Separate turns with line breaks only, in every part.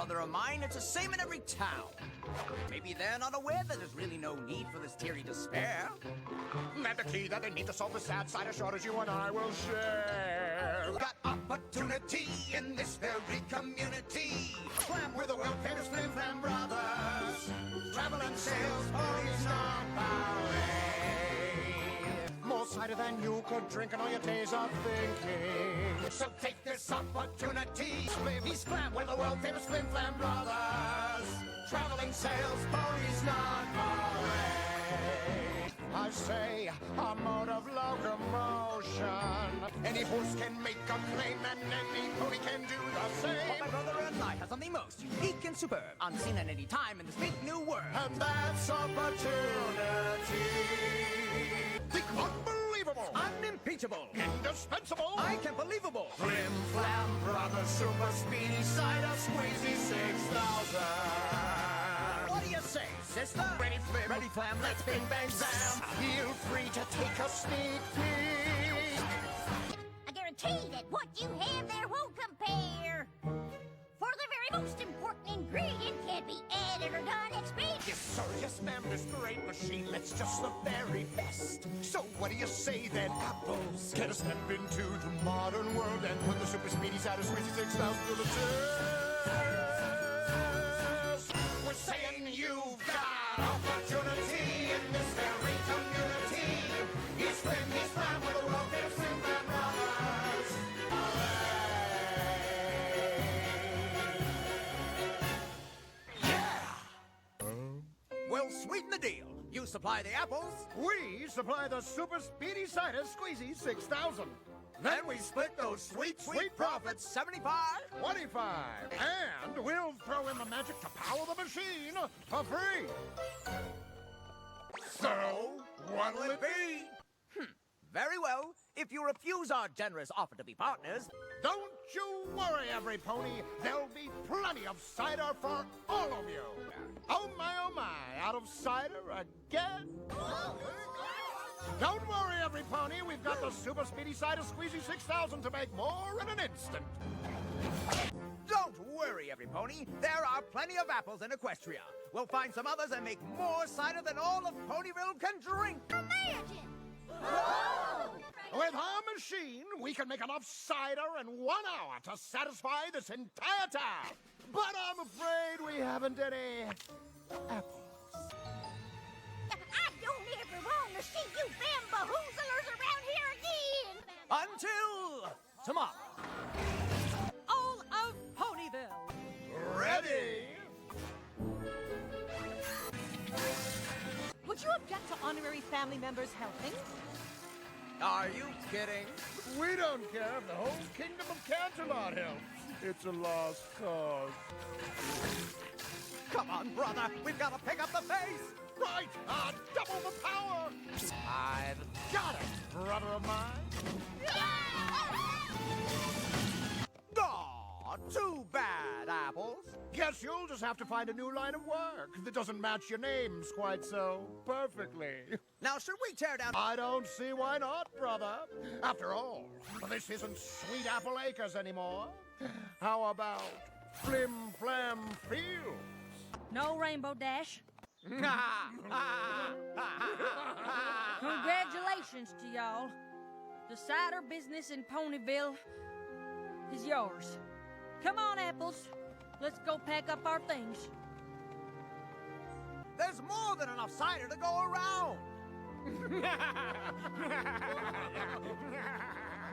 brother of mine. It's the same in every town. Maybe they're not aware that there's really no need for this teary despair.
And the key that they need to solve the sad side of shortage you and I will share.
Got opportunity in this very community. Flam, we're the world famous Flim Flam brothers. Travel and sales, parties not our way.
More cider than you could drink in all your days of thinking.
So take this opportunity. He's Flam, we're the world famous Flim Flam brothers. Traveling sales, parties not our way.
I say, a mode of locomotion.
Any horse can make a claim and any pony can do the
But
same.
my brother and I have something most unique and superb, unseen at any time in this big new world.
And that's opportunity.
Think unbelievable,
Unimpeachable,
indispensable.
unbelievable.
Flim Flam brothers, super speedy cider squeezy 6,000.
What do you say, sister?
Ready, Flim?
Ready, Flam?
Let's bing bang zam. Feel free to take a sneak peek.
I guarantee that what you have there won't compare. For the very most important ingredient can't be added or done expense.
Yes, sir, yes, ma'am, this great machine lets just the very best. So what do you say then, apples?
Get a step into the modern world and put the super speedy cider squeezy 6,000 to the test.
We're saying you've got opportunity in this very community. He's Flam, we're the world famous Flim Flam brothers.
We'll sweeten the deal. You supply the apples,
We supply the super speedy cider squeezy 6,000.
then we split those sweet profits, 75.
25. And we'll throw in the magic to power the machine for free.
So, what'll it be? Very well. If you refuse our generous offer to be partners,
Don't you worry, every pony. There'll be plenty of cider for all of you. Oh my, out of cider again? Don't worry, every pony. We've got the super speedy cider squeezy 6,000 to make more in an instant.
don't worry, every pony. There are plenty of apples in Equestria. We'll find some others and make more cider than all of Ponyville can drink.
Imagine!
With our machine, we can make enough cider in 1 hour to satisfy this entire town. But I'm afraid we haven't any apples.
I don't ever want to see you bamboozlers around here again!
Until tomorrow.
All of Ponyville.
Ready?
Would you object to honorary family members helping?
Are you kidding?
We don't care if the whole kingdom of Canterlot helps. It's a lost cause.
Come on, brother. We've got to pick up the pace.
Right! Double the power!
I've
Got it, brother of mine.
Aw, too bad, apples.
Guess you'll just have to find a new line of work that doesn't match your names quite so perfectly.
Now, should we tear down...
I don't see why not, brother. After all, this isn't Sweet Apple Acres anymore. How about Flim Flam Fields?
No Rainbow Dash. Congratulations to y'all. The cider business in Ponyville is yours. Come on, apples. Let's go pack up our things.
There's more than enough cider to go around.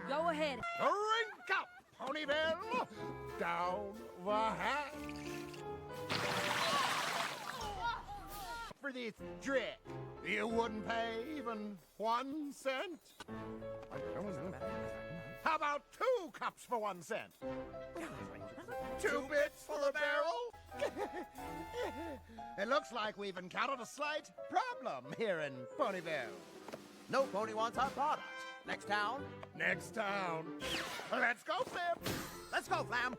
Go ahead.
Drink up, Ponyville! Down the hatch! For this trick, you wouldn't pay even 1 cent? How about 2 cups for 1 cent? 2 bits for the barrel? It looks like we've encountered a slight problem here in Ponyville.
No pony wants our product. Next town.
Next town. Let's go, Flim!
Let's go, Flam.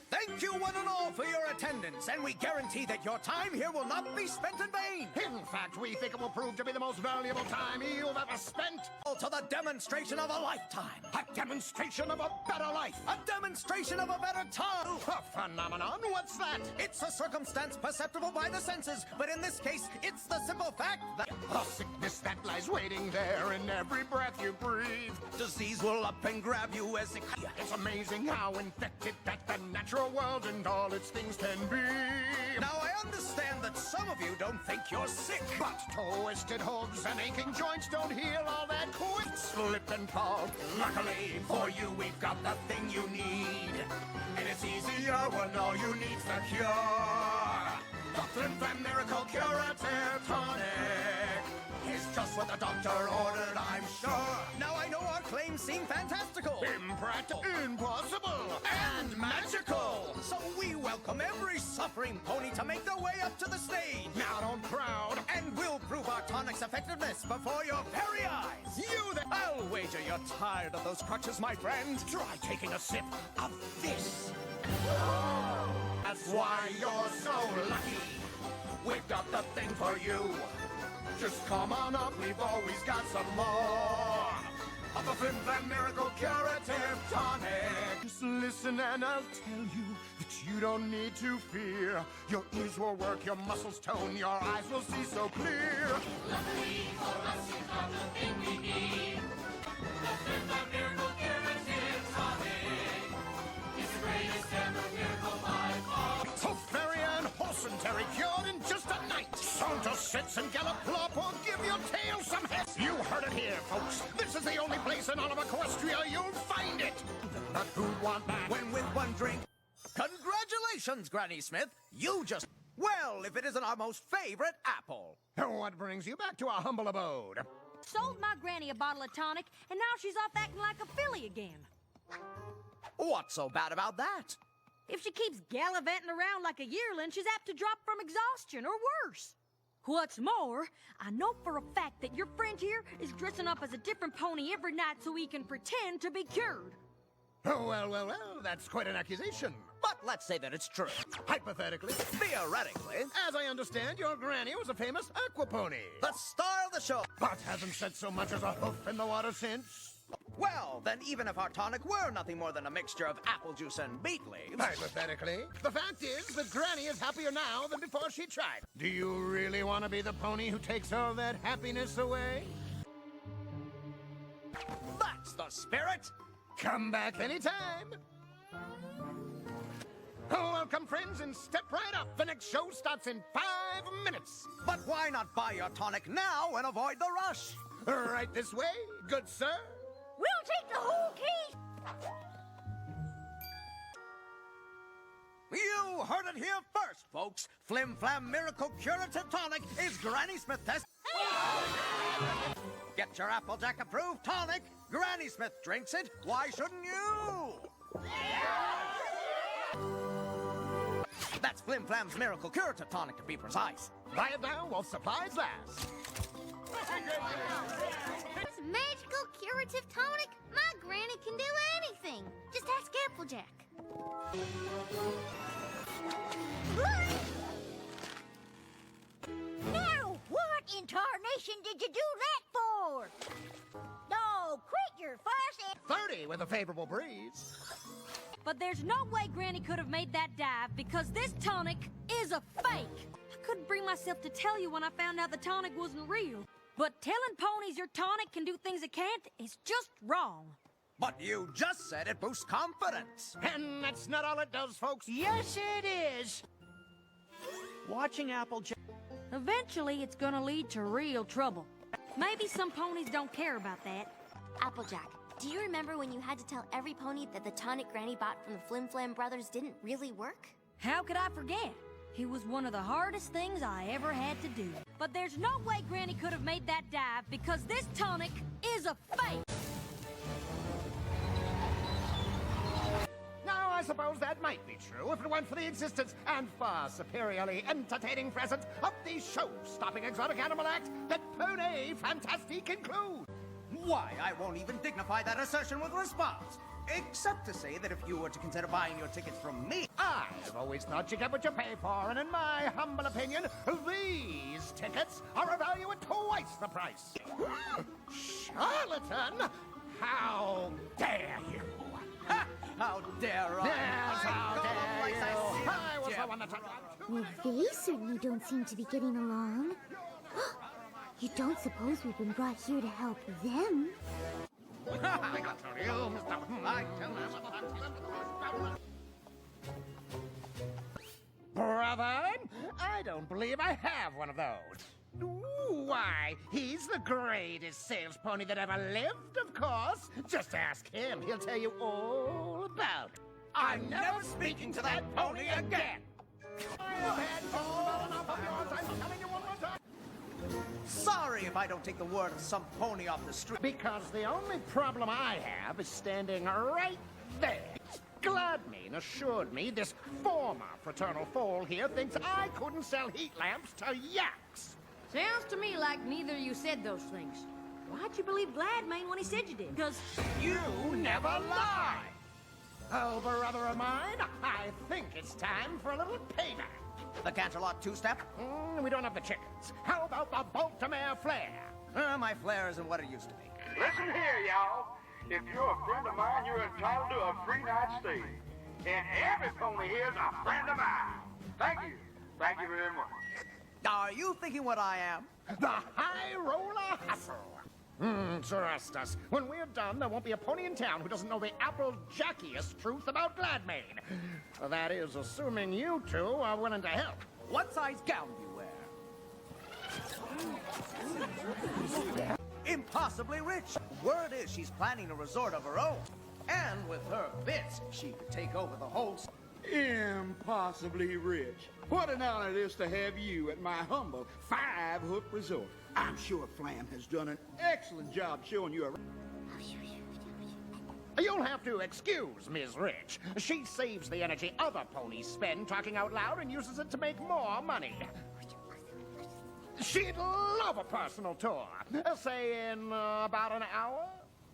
Thank thank you one and all for your attendance, and we guarantee that your time here will not be spent in vain.
In fact, we think it will prove to be the most valuable time you've ever spent.
To the demonstration of a lifetime.
A demonstration of a better life.
A demonstration of a better time.
A phenomenon? What's that?
It's a circumstance perceptible by the senses, but in this case, it's the simple fact that
A sickness that lies waiting there in every breath you breathe.
disease will up and grab you as it...
It's amazing how infected that the natural world and all its things can be.
Now, I understand that some of you don't think you're sick.
But twisted hooves and aching joints don't heal all that quick slip and fall.
Luckily for you, we've got the thing you need. And it's easier when all you need's the cure. The Flim Flam Miracle Curative Tonic is just what the doctor ordered, I'm sure. Now I know our claims seem fantastical,
Impractical, impossible,
and magical. So we welcome every suffering pony to make their way up to the stage.
now don't crowd.
And we'll prove our tonic's effectiveness before your very eyes.
You there.
I'll wager you're tired of those crutches, my friend.
Try taking a sip of this.
That's why you're so lucky. We've got the thing for you. Just come on up, we've always got some more of the Flim Flam Miracle Curative Tonic.
Just listen and I'll tell you that you don't need to fear. Your ears will work, your muscles tone, your eyes will see so clear.
Luckily for us, you've got the thing we need. The Flim Flam Miracle Curative Tonic is the greatest ever miracle by far.
Sofaria and Horsenterry cured in just a night. Saunter, sits, and gallop, plop, or give your tail some head. You heard it here, folks. This is the only place in all of Equestria you'll find it. But who'd want that?
When with one drink. Congratulations, Granny Smith. You just... Well, if it isn't our most favorite apple.
What brings you back to our humble abode?
Sold my granny a bottle of tonic, and now she's off acting like a filly again.
What's so bad about that?
If she keeps gallivanting around like a yearling, she's apt to drop from exhaustion or worse. What's more, I know for a fact that your friend here is dressing up as a different pony every night so he can pretend to be cured.
Oh, well, that's quite an accusation.
But let's say that it's true.
Hypothetically,
Theoretically,
as I understand, your granny was a famous aquapony.
the star of the show.
But hasn't set so much as a hoof in the water since.
Well, then even if our tonic were nothing more than a mixture of apple juice and beet leaves...
Hypothetically, the fact is that Granny is happier now than before she tried. Do you really want to be the pony who takes all that happiness away?
That's the spirit!
Come back anytime. Oh, welcome, friends, and step right up. The next show starts in 5 minutes.
But why not buy your tonic now and avoid the rush?
Right this way, good sir.
We'll take the whole case.
You heard it here first, folks. Flim Flam Miracle Curative Tonic is Granny Smith test. Get your Applejack approved tonic. Granny Smith drinks it. Why shouldn't you? That's Flim Flam's Miracle Curative Tonic, to be precise.
Buy it now while supplies last.
This magical curative tonic? My granny can do anything. Just ask Applejack. Now, what in tarnation did you do that for? No, quit your fuss.
30 with a favorable breeze.
But there's no way Granny could have made that dive because this tonic is a fake. I couldn't bring myself to tell you when I found out the tonic wasn't real. But telling ponies your tonic can do things it can't is just wrong.
But you just said it boosts confidence.
And that's not all it does, folks.
Yes, it is. Watching Applejack.
Eventually, it's gonna lead to real trouble. Maybe some ponies don't care about that.
Applejack, do you remember when you had to tell every pony that the tonic Granny bought from the Flim Flam brothers didn't really work?
How could I forget? It was one of the hardest things I ever had to do. But there's no way Granny could have made that dive because this tonic is a fake.
Now, I suppose that might be true if it weren't for the existence and far superiorly entertaining presence of the show-stopping exotic animal act that Pony Fantastique include.
Why, I won't even dignify that assertion with response.
Except to say that if you were to consider buying your tickets from me...
I've always thought you get what you pay for, and in my humble opinion, these tickets are a value at twice the price. Charlatan! How dare you!
Ha! How dare I?
Yes, how dare you! I was the one that...
Well, they certainly don't seem to be getting along. You don't suppose we've been brought here to help them?
Brother, I don't believe I have one of those. Why, he's the greatest sales pony that ever lived, of course. Just ask him. He'll tell you all about it. I'm never speaking to that pony again. I've had all enough of yours. I'm telling you one more time.
Sorry if I don't take the word of some pony off the street.
Because the only problem I have is standing right there. Gladmane assured me this former fraternal foal here thinks I couldn't sell heat lamps to yaks.
Sounds to me like neither of you said those things. Why'd you believe Gladmane when he said you did? Because
You never lie! Oh, brother of mine, I think it's time for a little payback.
The Canterlot two-step?
We don't have the chickens. How about the Baltimore Flare?
My flair isn't what it used to be.
Listen here, y'all. If you're a friend of mine, you're entitled to a free night stay. And every pony here's a friend of mine. Thank you. Thank you very much.
Are you thinking what I am?
The High Roller Hustle. Trust us. When we're done, there won't be a pony in town who doesn't know the apple-jackiest truth about Gladmane. That is, assuming you two are willing to help.
What size gown do you wear? Impossibly rich. Word is she's planning a resort of her own. And with her bits, she could take over the whole...
Impossibly rich. What an honor it is to have you at my humble five-hook resort. I'm sure Flam has done an excellent job showing you around.
You'll have to excuse Ms. Rich. She saves the energy other ponies spend talking out loud and uses it to make more money. She'd love a personal tour. Say in about an hour?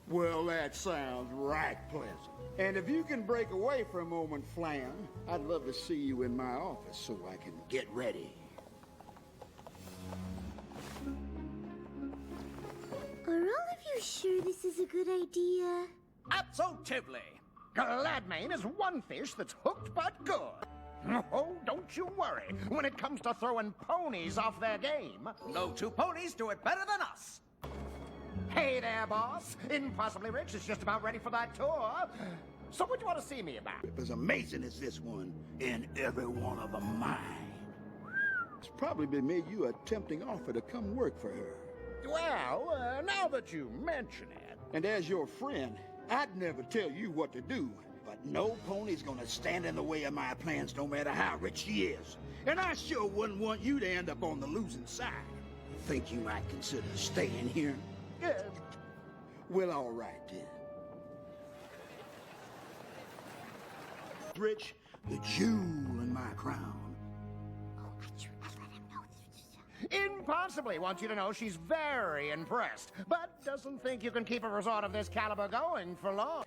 Well, that sounds right pleasant. And if you can break away for a moment, Flam, I'd love to see you in my office so I can get ready.
Are all of you sure this is a good idea?
Absolutely.
Gladmane is one fish that's hooked but good. Oh, don't you worry. When it comes to throwing ponies off their game...
No two ponies do it better than us.
Hey there, boss. Impossibly Rich is just about ready for that tour. So what do you want to see me about?
As amazing as this one, and every one of them mine. It's probably been made you a tempting offer to come work for her.
Well, now that you mention it...
And as your friend, I'd never tell you what to do, but no pony's gonna stand in the way of my plans no matter how rich she is. And I sure wouldn't want you to end up on the losing side. Think you might consider staying here? Well, all right then. Rich, the jewel in my crown.
Impossibly wants you to know she's very impressed, but doesn't think you can keep a resort of this caliber going for long.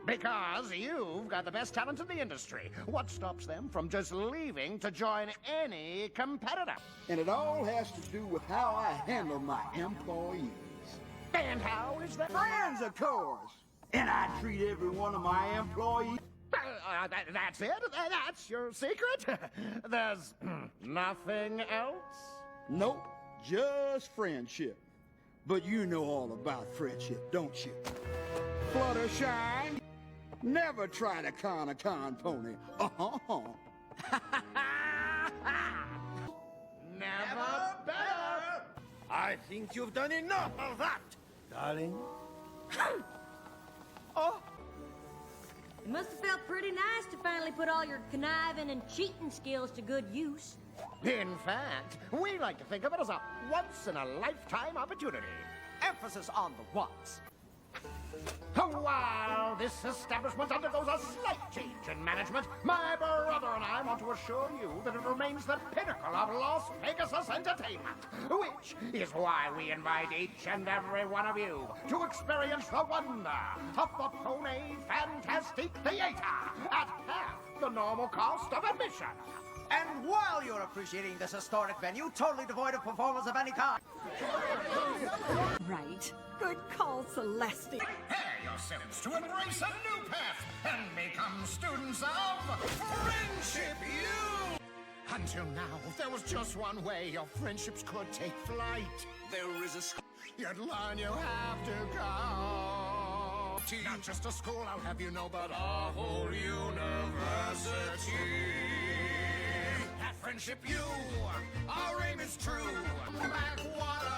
Because you've got the best talent in the industry. What stops them from just leaving to join any competitor?
And it all has to do with how I handle my employees.
And how is that?
Friends, of course. And I treat every one of my employees.
That's it? That's your secret? There's nothing else?
Nope, just friendship. But you know all about friendship, don't you? Fluttershy, never try to con a con pony.
Never better!
I think you've done enough of that, darling.
Oh! It must have felt pretty nice to finally put all your conniving and cheating skills to good use.
In fact, we like to think of it as a once-in-a-lifetime opportunity.
Emphasis on the once.
While this establishment undergoes a slight change in management, my brother and I want to assure you that it remains the pinnacle of Las Vegas' entertainment, which is why we invite each and every one of you to experience the wonder of the Pony Fantastic Theater at half the normal cost of admission.
And while you're appreciating this historic venue, totally devoid of performance of any kind.
Right. Good call, Celeste.
Prepare yourselves to embrace a new path and become students of Friendship U! Until now, there was just one way your friendships could take flight.
There is a
You'd learn you have to go to not just a school, I'll have you know, but a whole university. At Friendship U, our aim is true. Backwater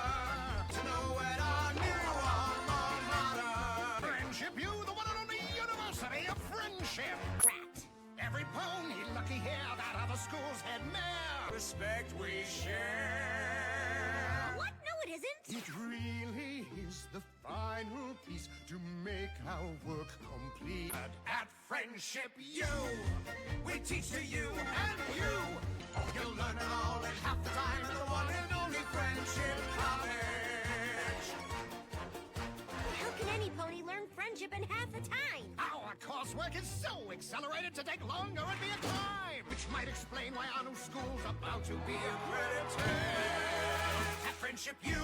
to know at our new alma mater. Friendship U, the one and only university of friendship. Rat. Every pony lucky here that other schools had mare. Respect we share.
What? No, it isn't.
It really is the final piece to make our work complete. At Friendship U, we teach to you and you. You'll learn it all in half the time in the one and only Friendship College.
How can any pony learn friendship in half the time?
Our coursework is so accelerated to take longer and be a climb, which might explain why our new school's about to be accredited. At Friendship U,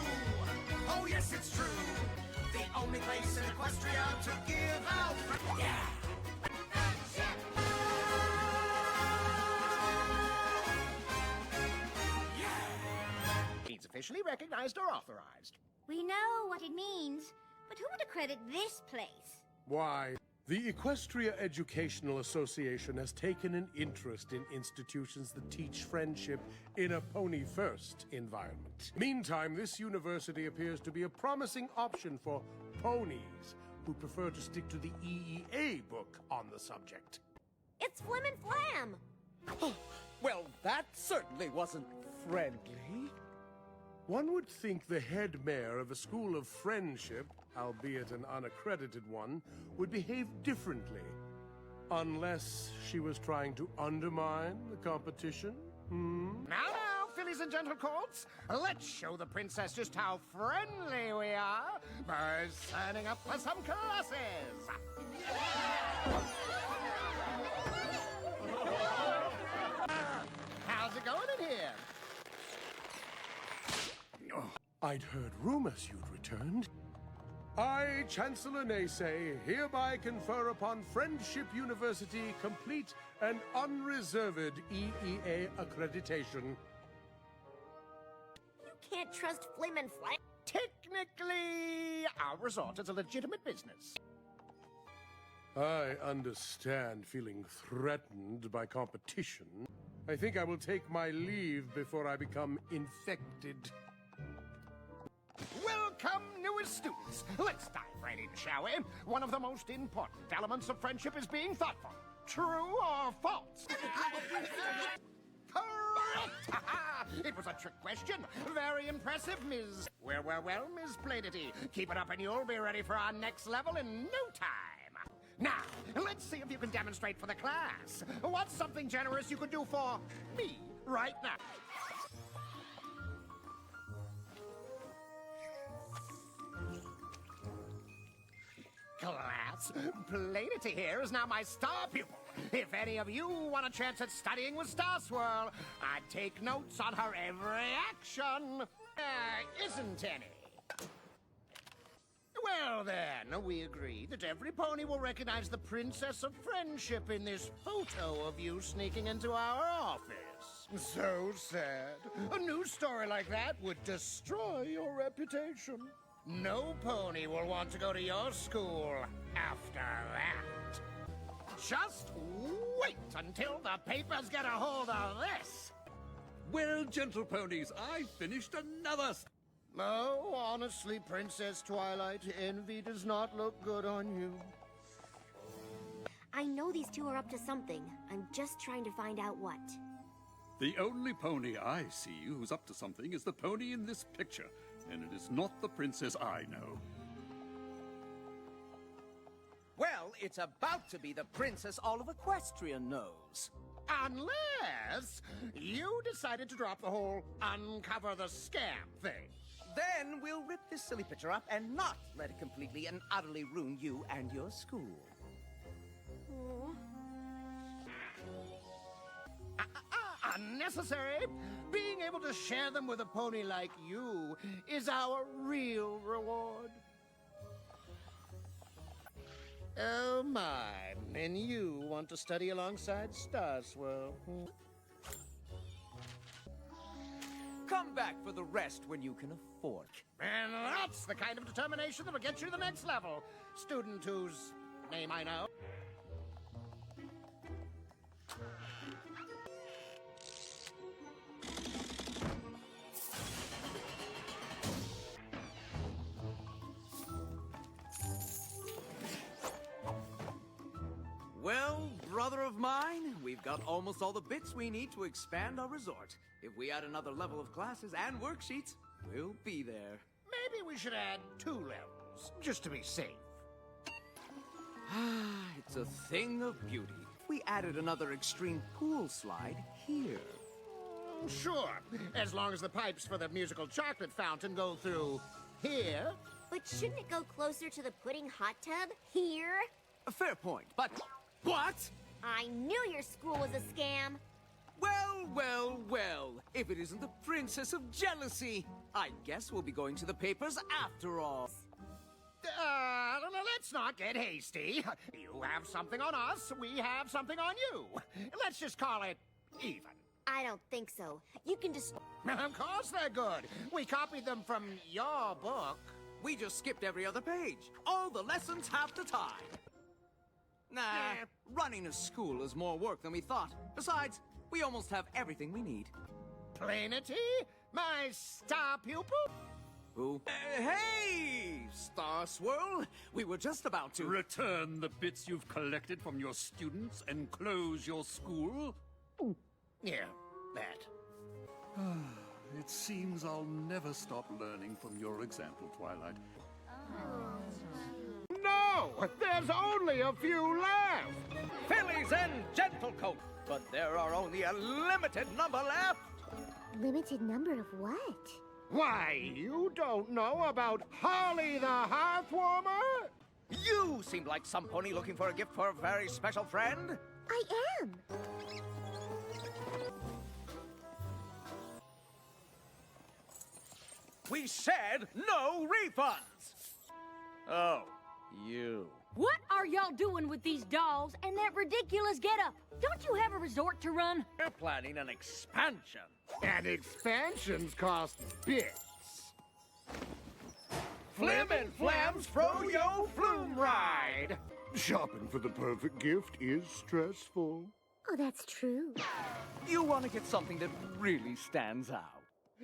oh yes, it's true. The only place in Equestria to give out yeah. Friendship. Means officially recognized or authorized.
We know what it means, but who would accredit this place?
Why, the Equestria Educational Association has taken an interest in institutions that teach friendship in a pony-first environment. Meantime, this university appears to be a promising option for ponies who prefer to stick to the EEA book on the subject.
It's Flim and Flam!
Well, that certainly wasn't friendly.
One would think the head mayor of a school of friendship, albeit an unaccredited one, would behave differently. Unless she was trying to undermine the competition?
Now, fillies and gentle colts, let's show the princess just how friendly we are by signing up for some classes. How's it going in here?
I'd heard rumors you'd returned. I, Chancellor Naysay, hereby confer upon Friendship University complete and unreserved EEA accreditation.
You can't trust Flim and Flam.
Technically, our resort is a legitimate business.
I understand feeling threatened by competition. I think I will take my leave before I become infected.
Welcome, newest students. Let's dive right in, shall we? One of the most important elements of friendship is being thoughtful. True or false? Correct! It was a trick question. Very impressive, Ms. Well, Ms. Plainity. Keep it up and you'll be ready for our next level in no time. Now, let's see if you can demonstrate for the class. What's something generous you could do for me right now? Class, Plainity here is now my star pupil. If any of you want a chance at studying with Star Swirl, I'd take notes on her every action. Isn't any. Well then, we agree that every pony will recognize the Princess of Friendship in this photo of you sneaking into our office. So sad. A news story like that would destroy your reputation. No pony will want to go to your school after that. Just wait until the papers get a hold of this.
Well, gentle ponies, I finished another...
Oh, honestly, Princess Twilight, envy does not look good on you.
I know these two are up to something. I'm just trying to find out what.
The only pony I see who's up to something is the pony in this picture, and it is not the princess I know.
Well, it's about to be the princess all of Equestria knows.
Unless you decided to drop the whole uncover the scam thing.
Then we'll rip this silly picture up and not let it completely and utterly ruin you and your school.
Unnecessary. Being able to share them with a pony like you is our real reward. Oh my, and you want to study alongside Star Swirl?
Come back for the rest when you can afford.
And that's the kind of determination that'll get you to the next level. Student whose name I know.
Well, brother of mine, we've got almost all the bits we need to expand our resort. If we add another level of classes and worksheets, we'll be there.
Maybe we should add 2 levels, just to be safe.
It's a thing of beauty. We added another extreme pool slide here.
Sure, as long as the pipes for the musical chocolate fountain go through here.
But shouldn't it go closer to the pudding hot tub? Here?
A fair point, but... What?
I knew your school was a scam.
Well, well, well. If it isn't the Princess of Jealousy, I guess we'll be going to the papers after all.
Let's not get hasty. You have something on us, we have something on you. Let's just call it even.
I don't think so. You can just...
Of course they're good. We copied them from your book.
We just skipped every other page. All the lessons half the time. Nah, running a school is more work than we thought. Besides, we almost have everything we need.
Plainity? My star pupil?
Who? Hey, Star Swirl! We were just about to...
Return the bits you've collected from your students and close your school?
Yeah, that.
It seems I'll never stop learning from your example, Twilight.
No! There's only a few left!
Fillies and Gentlecoat! But there are only a limited number left!
Limited number of what?
Why, you don't know about Holly the Hearthwarmer?
You seem like some pony looking for a gift for a very special friend.
I am.
We said no refunds! Oh, you.
What are y'all doing with these dolls and that ridiculous getup? Don't you have a resort to run?
We're planning an expansion.
And expansions cost bits.
Flim and Flam's Fro-Yo Flume Ride!
Shopping for the perfect gift is stressful.
Oh, that's true.
You want to get something that really stands out.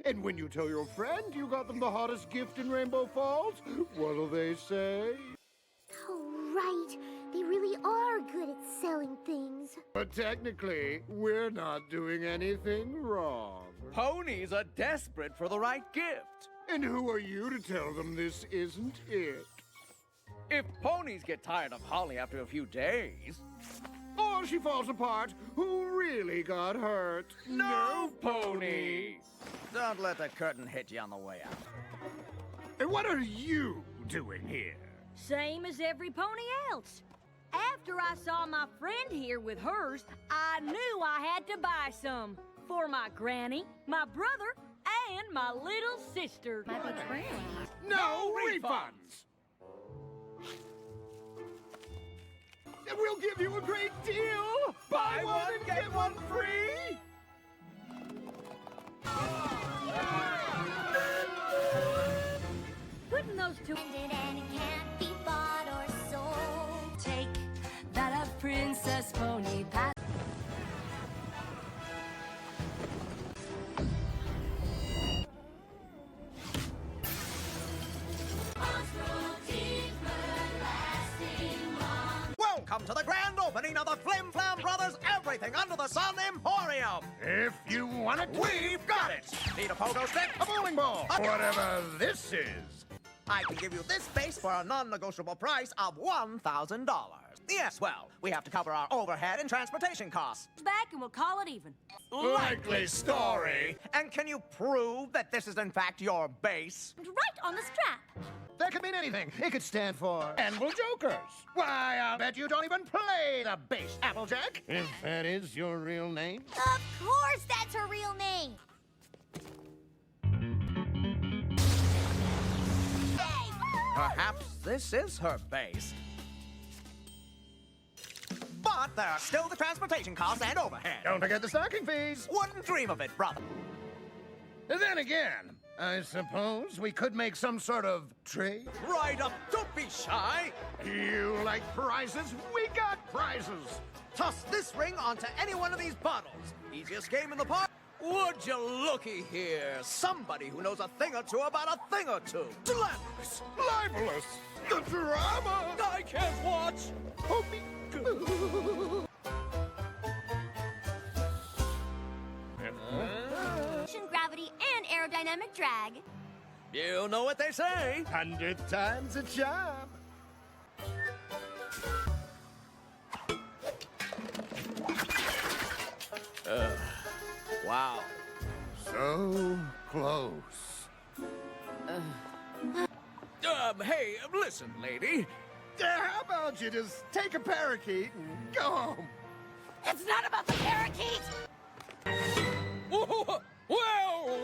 And when you tell your friend you got them the hottest gift in Rainbow Falls, what'll they say?
Oh, right. They really are good at selling things.
But technically, we're not doing anything wrong.
Ponies are desperate for the right gift.
And who are you to tell them this isn't it?
If ponies get tired of Holly after a few days...
Or she falls apart, who really got hurt?
No pony! Don't let the curtain hit you on the way out.
And what are you doing here?
Same as every pony else. After I saw my friend here with hers, I knew I had to buy some. For my granny, my brother, and my little sister. My big friend.
No refunds! We'll give you a great deal!
Buy one, get one free!
Putting those two...
And it can't be bought or sold. Take that a princess pony pass.
Welcome to the grand opening of the Flim Flam Brothers Everything Under the Sun Emporium!
If you want it,
We've got it! Need a pogo stick?
a bowling ball, whatever this is.
I can give you this base for a non-negotiable price of $1,000. Yes, well, we have to cover our overhead and transportation costs.
Back and we'll call it even.
Likely story. And can you prove that this is in fact your base?
Right on the strap.
That could mean anything. It could stand for Anvil Jokers. Why, I'll bet you don't even play the bass, Applejack. If that is your real name.
Of course that's her real name.
Perhaps this is her base. But there are still the transportation costs and overhead.
Don't forget the stocking fees.
Wouldn't dream of it, brother.
Then again, I suppose we could make some sort of trade.
Right up, don't be shy.
You like prizes? We got prizes.
Toss this ring onto any one of these bottles. Easiest game in the park. Would you looky here? Somebody who knows a thing or two about a thing or two. Slanderous.
Libelous. The drama.
I can't watch.
Gravity and aerodynamic drag.
You know what they say.
100 times a charm.
Wow.
So close.
Hey, listen, lady.
How about you just take a parakeet and go home?
It's not about the parakeet.
Well,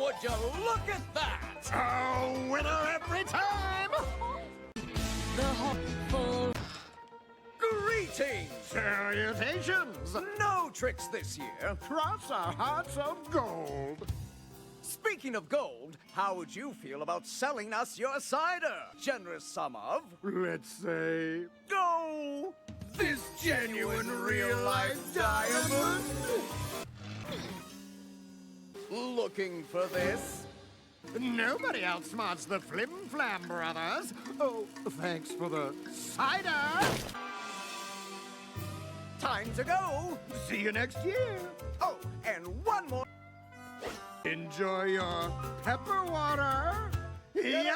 would you look at that?
Oh, winner every time!
The hopeful.
Greetings.
Salutations!
No tricks this year.
Cross our hearts of gold.
Speaking of gold, how would you feel about selling us your cider? Generous sum of...
Let's say...
Go!
This genuine real-life diamond?
Looking for this?
Nobody outsmarts the Flim Flam brothers. Oh, thanks for the cider.
Time to go.
See you next year.
Oh, and one more.
Enjoy your pepper water. Hey!